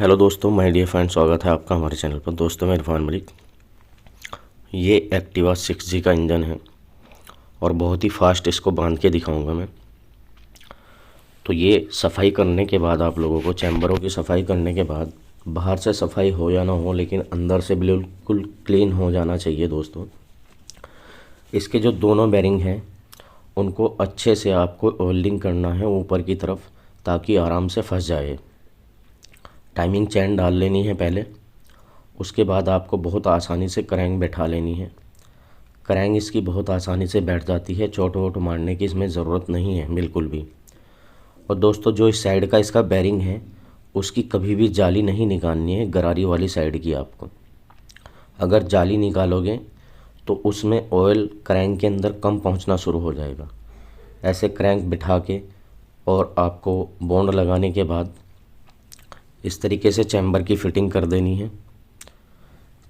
Hello दोस्तों, my dear friend, स्वागत है आपका हमारे चैनल पर। दोस्तों मैं इरफान मलिक। ये एक्टिवा 6G का इंजन है और बहुत ही फास्ट इसको बांध के दिखाऊंगा मैं। तो ये सफाई करने के बाद आप लोगों को चैम्बरों की सफाई करने के बाद, बाहर से सफाई हो या ना हो लेकिन अंदर से बिल्कुल क्लीन हो जाना चाहिए दोस्तों। इसके जो दोनों बेरिंग हैं उनको अच्छे से आपको ऑयलिंग करना है ऊपर की तरफ, ताकि आराम से फंस जाए। टाइमिंग चेन डाल लेनी है पहले, उसके बाद आपको बहुत आसानी से क्रैंक बैठा लेनी है। क्रैंक इसकी बहुत आसानी से बैठ जाती है, चोट वोट मारने की इसमें ज़रूरत नहीं है बिल्कुल भी। और दोस्तों जो इस साइड का इसका बेरिंग है उसकी कभी भी जाली नहीं निकालनी है, गरारी वाली साइड की। आपको अगर जाली निकालोगे तो उसमें ऑयल क्रैंक के अंदर कम पहुंचना शुरू हो जाएगा। ऐसे क्रैंक बिठा के और आपको बॉन्ड लगाने के बाद इस तरीके से चैम्बर की फ़िटिंग कर देनी है।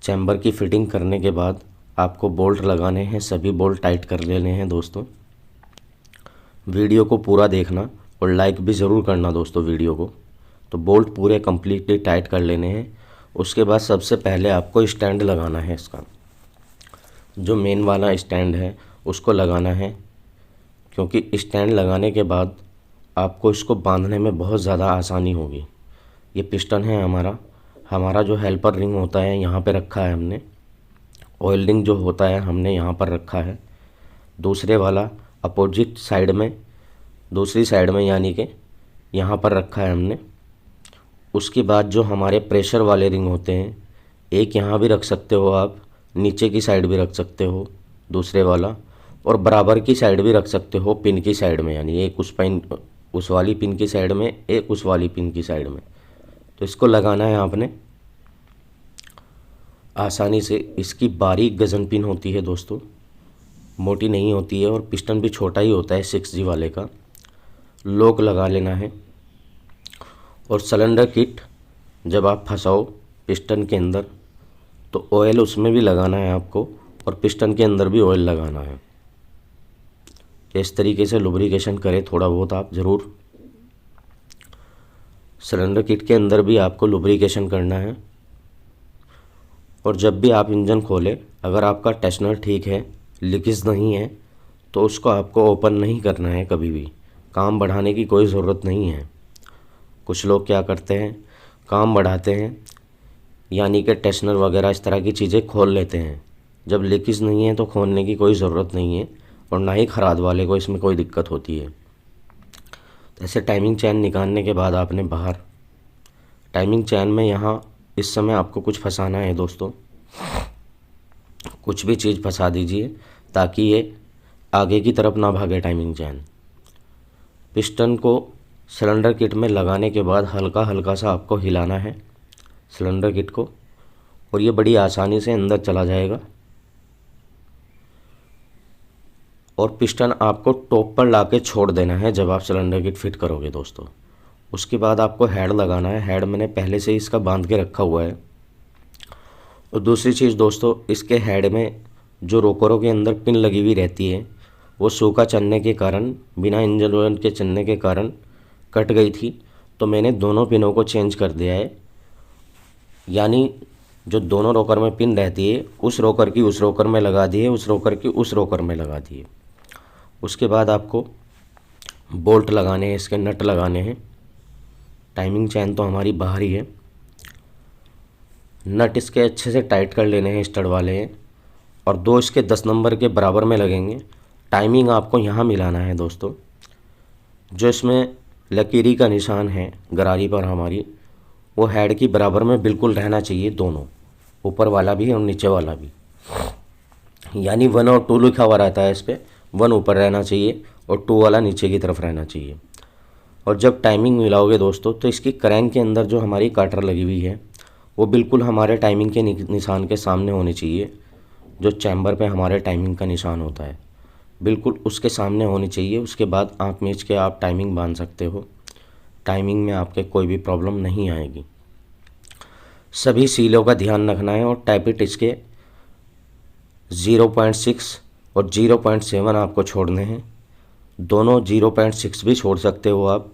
चैम्बर की फ़िटिंग करने के बाद आपको बोल्ट लगाने हैं, सभी बोल्ट टाइट कर लेने हैं दोस्तों। वीडियो को पूरा देखना और लाइक भी ज़रूर करना दोस्तों वीडियो को। तो बोल्ट पूरे कम्प्लीटली टाइट कर लेने हैं। उसके बाद सबसे पहले आपको स्टैंड लगाना है। इसका जो मेन वाला स्टैंड है उसको लगाना है, क्योंकि स्टैंड लगाने के बाद आपको इसको बांधने में बहुत ज़्यादा आसानी होगी। ये पिस्टन है हमारा जो हेल्पर रिंग होता है यहाँ पे रखा है हमने। ऑयल रिंग जो होता है हमने यहाँ पर रखा है। दूसरे वाला अपोजिट साइड में, दूसरी साइड में यानी कि यहाँ पर रखा है हमने। उसके बाद जो हमारे प्रेशर वाले रिंग होते हैं, एक यहाँ भी रख सकते हो आप, नीचे की साइड भी रख सकते हो दूसरे वाला, और बराबर की साइड भी रख सकते हो पिन की साइड में, यानी एक उस वाली पिन की साइड में, एक उस वाली पिन की साइड में। तो इसको लगाना है आपने आसानी से। इसकी बारीक गजन पिन होती है दोस्तों, मोटी नहीं होती है, और पिस्टन भी छोटा ही होता है 6G वाले का। लॉक लगा लेना है। और सिलेंडर किट जब आप फंसाओ पिस्टन के अंदर तो ऑयल उसमें भी लगाना है आपको, और पिस्टन के अंदर भी ऑयल लगाना है। इस तरीके से लुब्रिकेशन करें थोड़ा बहुत आप ज़रूर। सिलेंडर किट के अंदर भी आपको लुब्रिकेशन करना है। और जब भी आप इंजन खोलें, अगर आपका टेंशनर ठीक है, लीकेज नहीं है, तो उसको आपको ओपन नहीं करना है कभी भी। काम बढ़ाने की कोई ज़रूरत नहीं है। कुछ लोग क्या करते हैं, काम बढ़ाते हैं यानी कि टेंशनर वगैरह इस तरह की चीज़ें खोल लेते हैं। जब लीकेज नहीं है तो खोलने की कोई ज़रूरत नहीं है, और ना ही खराद वाले को इसमें कोई दिक्कत होती है। ऐसे टाइमिंग चैन निकालने के बाद आपने बाहर टाइमिंग चैन में यहाँ इस समय आपको कुछ फंसाना है दोस्तों। कुछ भी चीज़ फंसा दीजिए ताकि ये आगे की तरफ ना भागे टाइमिंग चैन। पिस्टन को सिलेंडर किट में लगाने के बाद हल्का हल्का सा आपको हिलाना है सिलेंडर किट को, और ये बड़ी आसानी से अंदर चला जाएगा। और पिस्टन आपको टॉप पर लाके छोड़ देना है जब आप सिलेंडर किट फिट करोगे दोस्तों। उसके बाद आपको हेड लगाना है। हेड मैंने पहले से ही इसका बांध के रखा हुआ है। और दूसरी चीज़ दोस्तों, इसके हेड में जो रोकरों के अंदर पिन लगी हुई रहती है वो सूखा चलने के कारण, बिना इंजन ऑयल के चलने के कारण कट गई थी। तो मैंने दोनों पिनों को चेंज कर दिया है, यानी जो दोनों रोकर में पिन रहती है उस रोकर की उस रोकर में लगा दी है, उस रोकर की उस रोकर में लगा दी है। उसके बाद आपको बोल्ट लगाने हैं, इसके नट लगाने हैं। टाइमिंग चैन तो हमारी बाहर ही है। नट इसके अच्छे से टाइट कर लेने हैं, स्टड वाले हैं, और दो इसके 10 नंबर के बराबर में लगेंगे। टाइमिंग आपको यहाँ मिलाना है दोस्तों। जो इसमें लकीरी का निशान है गरारी पर हमारी, वो हेड की बराबर में बिल्कुल रहना चाहिए, दोनों, ऊपर वाला भी और नीचे वाला भी। यानी 1 और 2 लिखा हुआ रहता है इस पर, 1 ऊपर रहना चाहिए और 2 वाला नीचे की तरफ रहना चाहिए। और जब टाइमिंग मिलाओगे दोस्तों तो इसकी क्रैंक के अंदर जो हमारी काटर लगी हुई है वो बिल्कुल हमारे टाइमिंग के निशान के सामने होनी चाहिए। जो चैम्बर पे हमारे टाइमिंग का निशान होता है बिल्कुल उसके सामने होनी चाहिए। उसके बाद आँख मीच के आप टाइमिंग बांध सकते हो। टाइमिंग में आपके कोई भी प्रॉब्लम नहीं आएगी। सभी सीलों का ध्यान रखना है, और टैपिट इसके 0.6 और 0.7 आपको छोड़ने हैं। दोनों 0.6 भी छोड़ सकते हो आप।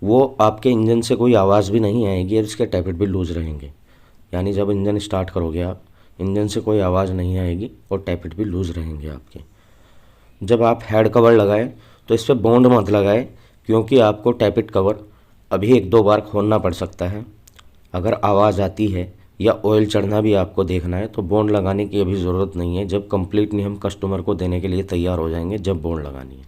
वो आपके इंजन से कोई आवाज़ भी नहीं आएगी और इसके टैपिट भी लूज़ रहेंगे। यानी जब इंजन स्टार्ट करोगे आप, इंजन से कोई आवाज़ नहीं आएगी और टैपिट भी लूज़ रहेंगे आपके। जब आप हेड कवर लगाएं तो इस पर बॉन्ड मत लगाएं, क्योंकि आपको टैपिट कवर अभी 1-2 बार खोलना पड़ सकता है। अगर आवाज़ आती है या ऑयल चढ़ना भी आपको देखना है तो बॉन्ड लगाने की अभी ज़रूरत नहीं है। जब कंप्लीटली हम कस्टमर को देने के लिए तैयार हो जाएंगे जब बॉन्ड लगानी है।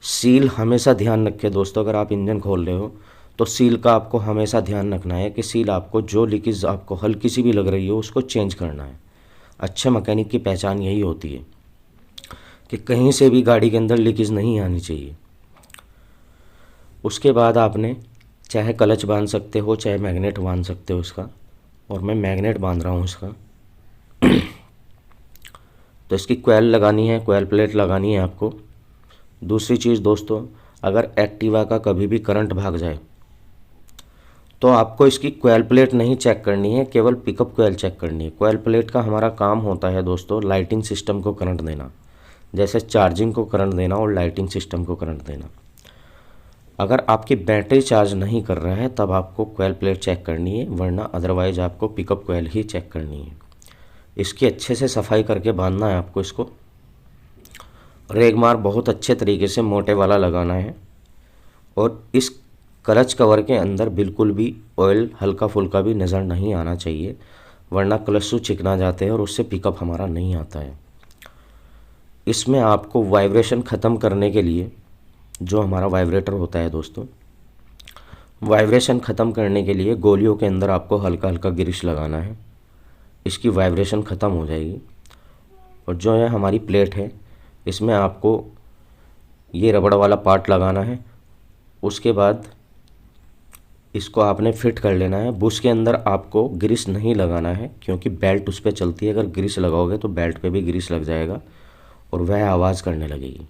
सील हमेशा ध्यान रखें दोस्तों, अगर आप इंजन खोल रहे हो तो सील का आपको हमेशा ध्यान रखना है कि सील आपको जो लीकेज आपको हल्की सी भी लग रही हो उसको चेंज करना है। अच्छे मैकेनिक की पहचान यही होती है कि कहीं से भी गाड़ी के अंदर लीकेज नहीं आनी चाहिए। उसके बाद आपने चाहे क्लच बांध सकते हो चाहे मैग्नेट बांध सकते हो इसका, और मैं मैग्नेट बांध रहा हूँ इसका। तो इसकी कोयल लगानी है, कोयल प्लेट लगानी है आपको। दूसरी चीज़ दोस्तों, अगर एक्टिवा का कभी भी करंट भाग जाए तो आपको इसकी कोयल प्लेट नहीं चेक करनी है, केवल पिकअप कोयल चेक करनी है। कोयल प्लेट का हमारा काम होता है दोस्तों लाइटिंग सिस्टम को करंट देना, जैसे चार्जिंग को करंट देना और लाइटिंग सिस्टम को करंट देना। अगर आपकी बैटरी चार्ज नहीं कर रहा है तब आपको कोयल प्लेट चेक करनी है, वरना अदरवाइज़ आपको पिकअप कोयल ही चेक करनी है। इसकी अच्छे से सफाई करके बांधना है आपको इसको। रेगमार बहुत अच्छे तरीके से मोटे वाला लगाना है, और इस क्लच कवर के अंदर बिल्कुल भी ऑयल हल्का फुल्का भी नज़र नहीं आना चाहिए, वरना क्लच शू चिकना जाते हैं और उससे पिकअप हमारा नहीं आता है। इसमें आपको वाइब्रेशन ख़त्म करने के लिए जो हमारा वाइब्रेटर होता है दोस्तों, वाइब्रेशन ख़त्म करने के लिए गोलियों के अंदर आपको हल्का हल्का ग्रीस लगाना है। इसकी वाइब्रेशन ख़त्म हो जाएगी। और जो है हमारी प्लेट है, इसमें आपको ये रबड़ वाला पार्ट लगाना है। उसके बाद इसको आपने फिट कर लेना है। बुश के अंदर आपको ग्रीस नहीं लगाना है, क्योंकि बेल्ट उस पर चलती है। अगर ग्रीस लगाओगे तो बेल्ट पे भी ग्रीस लग जाएगा और वह आवाज़ करने लगेगी।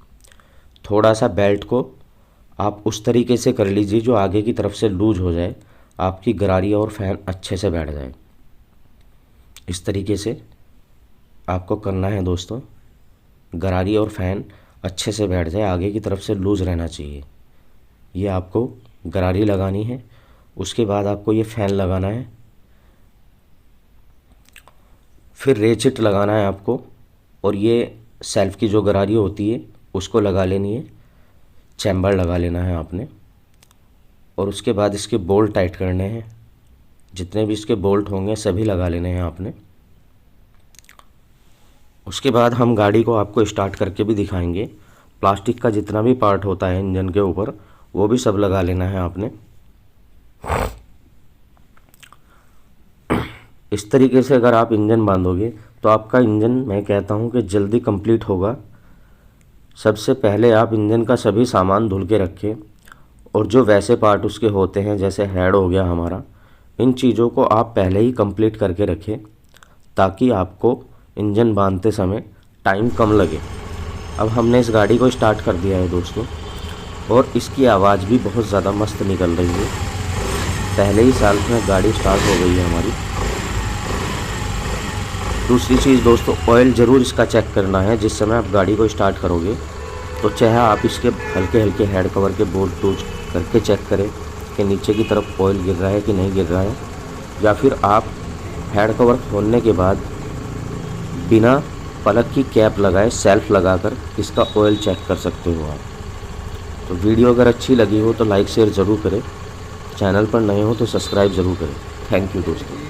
थोड़ा सा बेल्ट को आप उस तरीके से कर लीजिए जो आगे की तरफ से लूज हो जाए, आपकी गरारी और फैन अच्छे से बैठ जाए। इस तरीके से आपको करना है दोस्तों, गरारी और फैन अच्छे से बैठ जाए, आगे की तरफ से लूज़ रहना चाहिए। ये आपको गरारी लगानी है। उसके बाद आपको ये फ़ैन लगाना है, फिर रेचिट लगाना है आपको, और ये सेल्फ की जो गरारी होती है उसको लगा लेनी है, चैम्बर लगा लेना है आपने। और उसके बाद इसके बोल्ट टाइट करने हैं, जितने भी इसके बोल्ट होंगे सभी लगा लेने हैं आपने। उसके बाद हम गाड़ी को आपको स्टार्ट करके भी दिखाएंगे। प्लास्टिक का जितना भी पार्ट होता है इंजन के ऊपर वो भी सब लगा लेना है आपने। इस तरीके से अगर आप इंजन बांधोगे तो आपका इंजन, मैं कहता हूँ कि जल्दी कंप्लीट होगा। सबसे पहले आप इंजन का सभी सामान धुल के रखें, और जो वैसे पार्ट उसके होते हैं जैसे हेड हो गया हमारा, इन चीज़ों को आप पहले ही कंप्लीट करके रखें, ताकि आपको इंजन बांधते समय टाइम कम लगे। अब हमने इस गाड़ी को स्टार्ट कर दिया है दोस्तों, और इसकी आवाज़ भी बहुत ज़्यादा मस्त निकल रही है। पहले ही साल में गाड़ी स्टार्ट हो गई है हमारी। दूसरी चीज़ दोस्तों, ऑयल ज़रूर इसका चेक करना है। जिस समय आप गाड़ी को स्टार्ट करोगे तो चाहे आप इसके हल्के हल्के हेड कवर के बोल्ट टूच करके चेक करें कि नीचे की तरफ ऑयल गिर रहा है कि नहीं गिर रहा है, या फिर आप हेड कवर खोलने के बाद बिना पलक की कैप लगाए सेल्फ लगाकर इसका ऑयल चेक कर सकते हो आप। तो वीडियो अगर अच्छी लगी हो तो लाइक शेयर ज़रूर करें, चैनल पर नए हो तो सब्सक्राइब ज़रूर करें। थैंक यू दोस्तों।